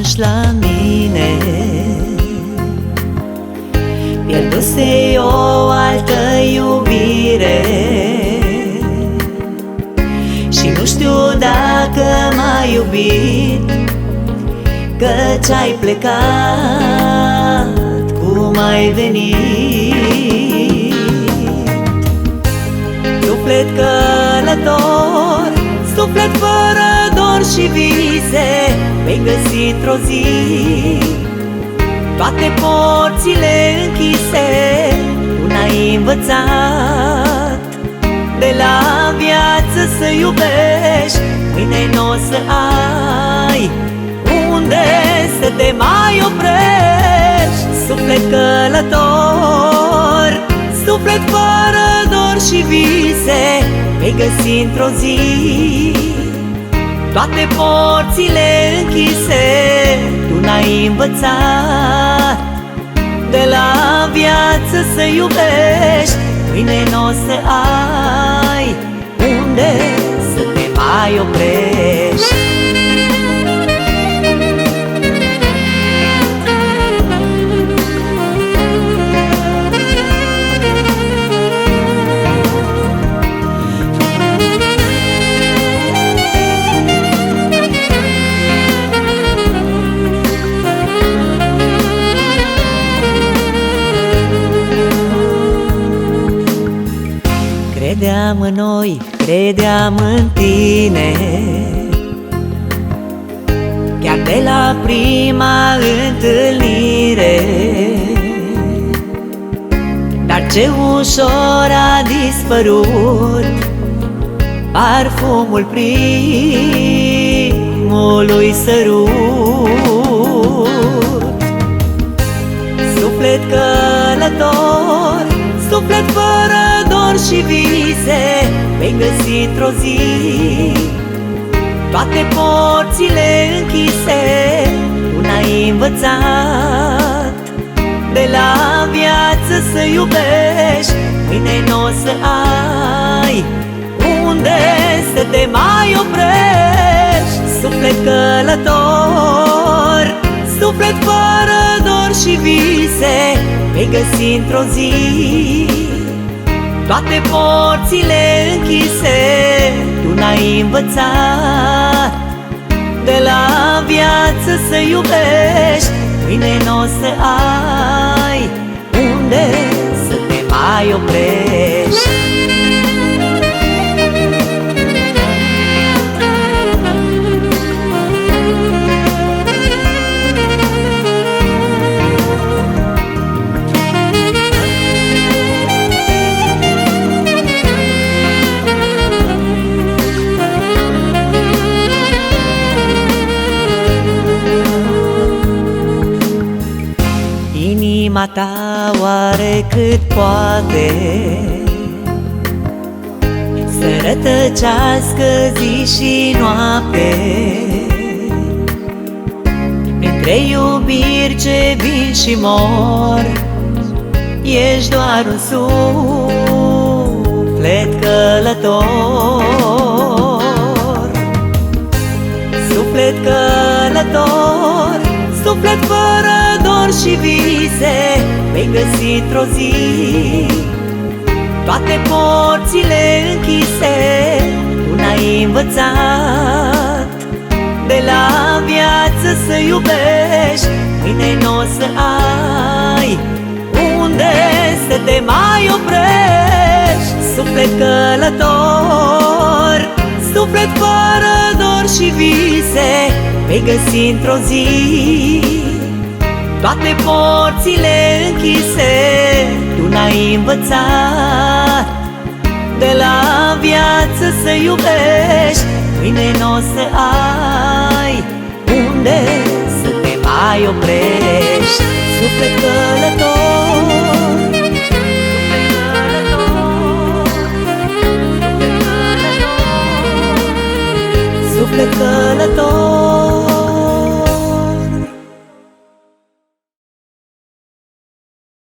atunci la mine pierduse o altă iubire și nu știu dacă m-ai iubit, căci ai plecat, cum ai venit. Suflet călător, suflet fără dor și vise, vei găsi într-o zi toate porțile închise. Tu n-ai învățat de la viață să iubești, mâine n-o să ai unde să te mai oprești. Suflet călător, suflet fără dor și vise, vei găsi într-o zi toate porțile închise. Tu n-ai învățat de la viață să iubești, mâine n-o să ai unde să te mai oprești. Credeam în noi, credeam în tine, chiar de la prima întâlnire. Dar ce ușor a dispărut parfumul primului sărut. Suflet călător, suflet fără dor și vise, vei găsi într-o zi toate porțile închise. Tu n-ai învățat de la viață să iubești, mâine n-o să ai unde să te mai oprești. Suflet călător, suflet fără dor și vise, vei găsi într-o zi toate porțile închise. Tu n-ai învățat de la viață să iubești, mâine n-o să ai unde să te mai oprești. Inima ta oare cât poate să rătăcească zi și noapte? Între iubiri ce vin și mor, ești doar un suflet călător. Suflet călător, suflet fără dor și vise, vei găsi într-o zi toate porțile închise. Tu n-ai învățat de la viață să iubești, mâine n-o să ai unde să te mai oprești. Suflet călător, suflet fără dor și vise, vei găsi într-o zi toate porțile închise. Tu n-ai învățat de la viață să iubești, mâine n-o să ai unde să te mai oprești. Suflet călător, suflet călător, suflet călător.